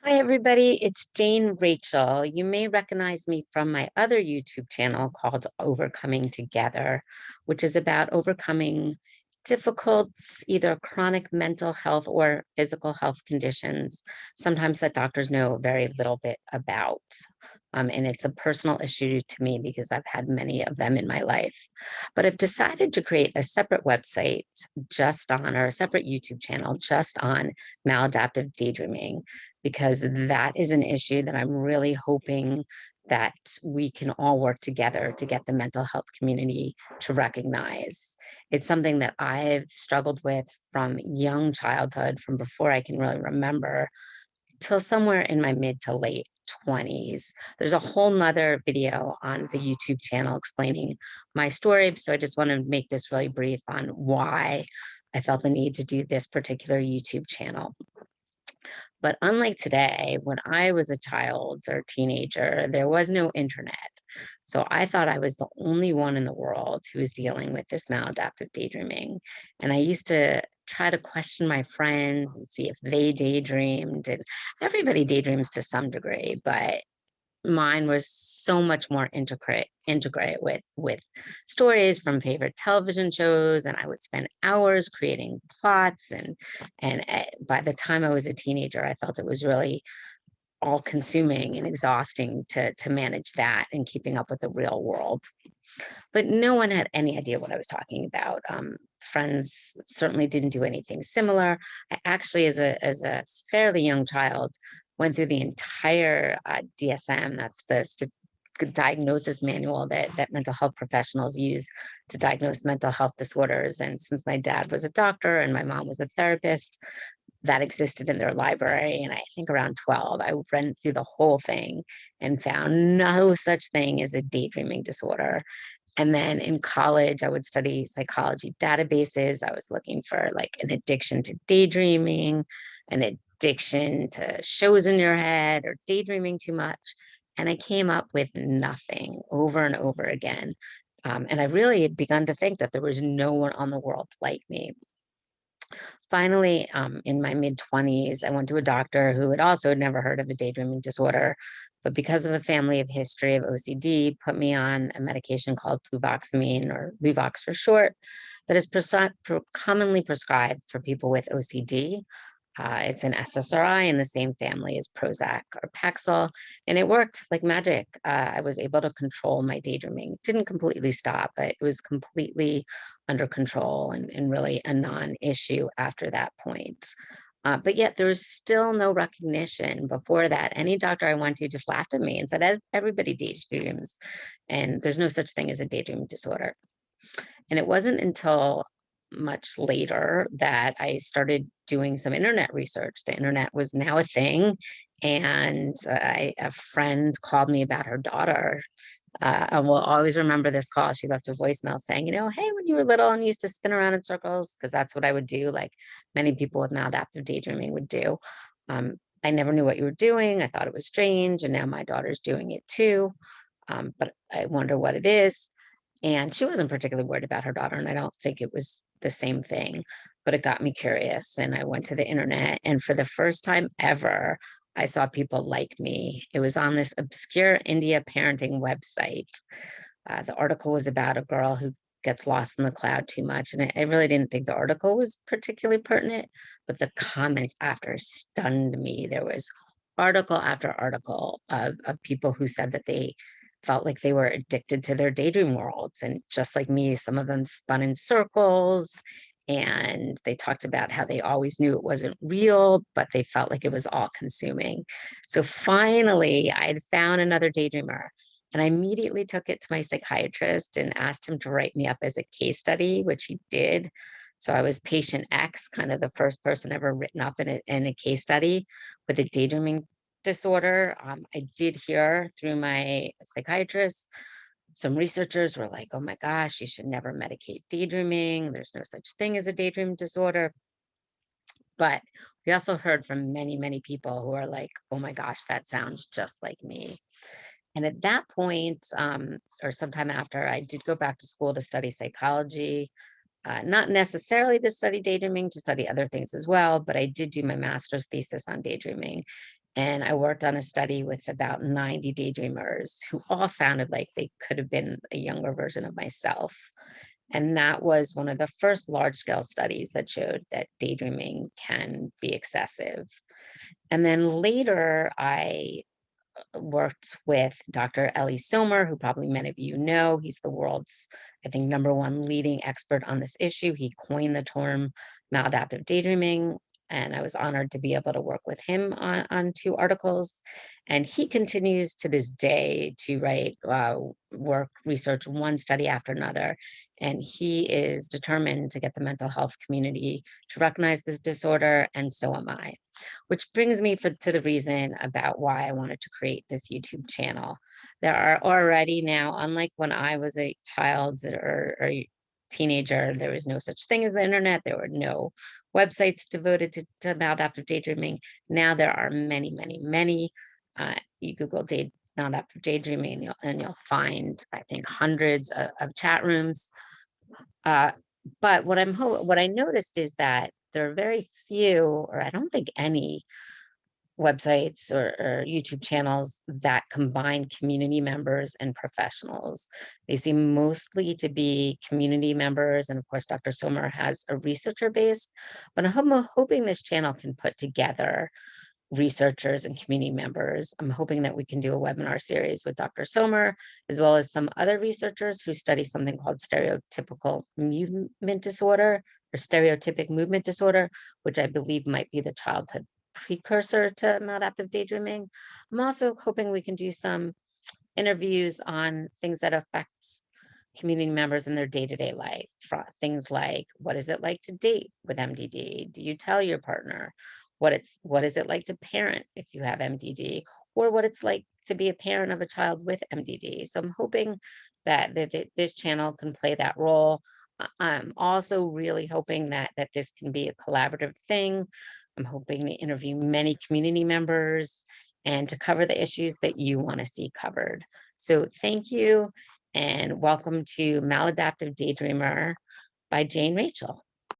Hi, everybody. It's Jayne Rachael. You may recognize me from my other YouTube channel called Overcoming Together, which is about overcoming difficult, either chronic mental health or physical health conditions, sometimes that doctors know very little bit about. And it's a personal issue to me because I've had many of them in my life. But I've decided to create a separate website just on, or a separate YouTube channel just on maladaptive daydreaming, because that is an issue that I'm really hoping that we can all work together to get the mental health community to recognize. It's something that I've struggled with from young childhood, from before I can really remember, till somewhere in my mid to late 20s. There's a whole nother video on the YouTube channel explaining my story. So I just want to make this really brief on why I felt the need to do this particular YouTube channel. But unlike today, when I was a child or teenager, there was no internet. So I thought I was the only one in the world who was dealing with this maladaptive daydreaming. And I used to try to question my friends and see if they daydreamed. And everybody daydreams to some degree, but mine was so much more integrate with stories from favorite television shows, and I would spend hours creating plots, and by the time I was a teenager I felt it was really all consuming and exhausting to manage that and keeping up with the real world. But no one had any idea what I was talking about. Friends certainly didn't do anything similar. I actually, as a fairly young child, went through the entire DSM. That's the diagnosis manual that mental health professionals use to diagnose mental health disorders. And since my dad was a doctor and my mom was a therapist, that existed in their library. And I think around 12, I read through the whole thing and found no such thing as a daydreaming disorder. And then in college, I would study psychology databases. I was looking for like an addiction to daydreaming, an addiction to shows in your head, or daydreaming too much. And I came up with nothing over and over again. And I really had begun to think that there was no one on the world like me. Finally, in my mid 20s, I went to a doctor who had also never heard of a daydreaming disorder, but because of a family of history of OCD, put me on a medication called fluvoxamine, or Luvox for short, that is commonly prescribed for people with OCD. It's an SSRI in the same family as Prozac or Paxil, and it worked like magic. I was able to control my daydreaming. Didn't completely stop, but it was completely under control and really a non-issue after that point. But yet there was still no recognition before that. Any doctor I went to just laughed at me and said, Everybody daydreams, and there's no such thing as a daydream disorder." And it wasn't until much later that I started doing some internet research. The internet was now a thing. And a friend called me about her daughter. I will always remember this call. She left a voicemail saying, hey, when you were little and you used to spin around in circles, because that's what I would do, like many people with maladaptive daydreaming would do. I never knew what you were doing. I thought it was strange. And now my daughter's doing it too. But I wonder what it is. And she wasn't particularly worried about her daughter, and I don't think it was the same thing, but it got me curious. And I went to the internet, and for the first time ever, I saw people like me. It was on this obscure India parenting website. The article was about a girl who gets lost in the cloud too much. And I really didn't think the article was particularly pertinent, but the comments after stunned me. There was article after article of people who said that they felt like they were addicted to their daydream worlds. And just like me, some of them spun in circles, and they talked about how they always knew it wasn't real, but they felt like it was all consuming. So finally, I had found another daydreamer. And I immediately took it to my psychiatrist and asked him to write me up as a case study, which he did. So I was patient X, kind of the first person ever written up in a case study with a daydreaming disorder. I did hear through my psychiatrist, some researchers were like, oh my gosh, you should never medicate daydreaming. There's no such thing as a daydream disorder. But we also heard from many, many people who are like, oh my gosh, that sounds just like me. And at that point, or sometime after, I did go back to school to study psychology. Not necessarily to study daydreaming, to study other things as well, but I did do my master's thesis on daydreaming. And I worked on a study with about 90 daydreamers who all sounded like they could have been a younger version of myself. And that was one of the first large scale studies that showed that daydreaming can be excessive. And then later, I worked with Dr. Eli Somer, who probably many of you know. He's the world's, I think, #1 leading expert on this issue. He coined the term maladaptive daydreaming, and I was honored to be able to work with him on 2 articles. And he continues to this day to write, work, research one study after another. And he is determined to get the mental health community to recognize this disorder, and so am I. Which brings me to the reason about why I wanted to create this YouTube channel. There are already now, unlike when I was a child or teenager, there was no such thing as the internet. There were no websites devoted to maladaptive daydreaming. Now there are many, many, many. You Google maladaptive daydreaming and you'll find, I think, hundreds of chat rooms. But what I noticed is that there are very few, or I don't think any, websites or YouTube channels that combine community members and professionals. They seem mostly to be community members, and of course, Dr. Somer has a researcher base. But I'm hoping this channel can put together researchers and community members. I'm hoping that we can do a webinar series with Dr. Somer, as well as some other researchers who study something called stereotypical movement disorder or stereotypic movement disorder, which I believe might be the childhood precursor to maladaptive daydreaming. I'm also hoping we can do some interviews on things that affect community members in their day-to-day life. Things like, what is it like to date with MDD? Do you tell your partner? What is it like to parent if you have MDD? Or what it's like to be a parent of a child with MDD? So I'm hoping that this channel can play that role. I'm also really hoping that this can be a collaborative thing. I'm hoping to interview many community members and to cover the issues that you want to see covered. So thank you and welcome to Maladaptive Daydreamer by Jayne Rachael.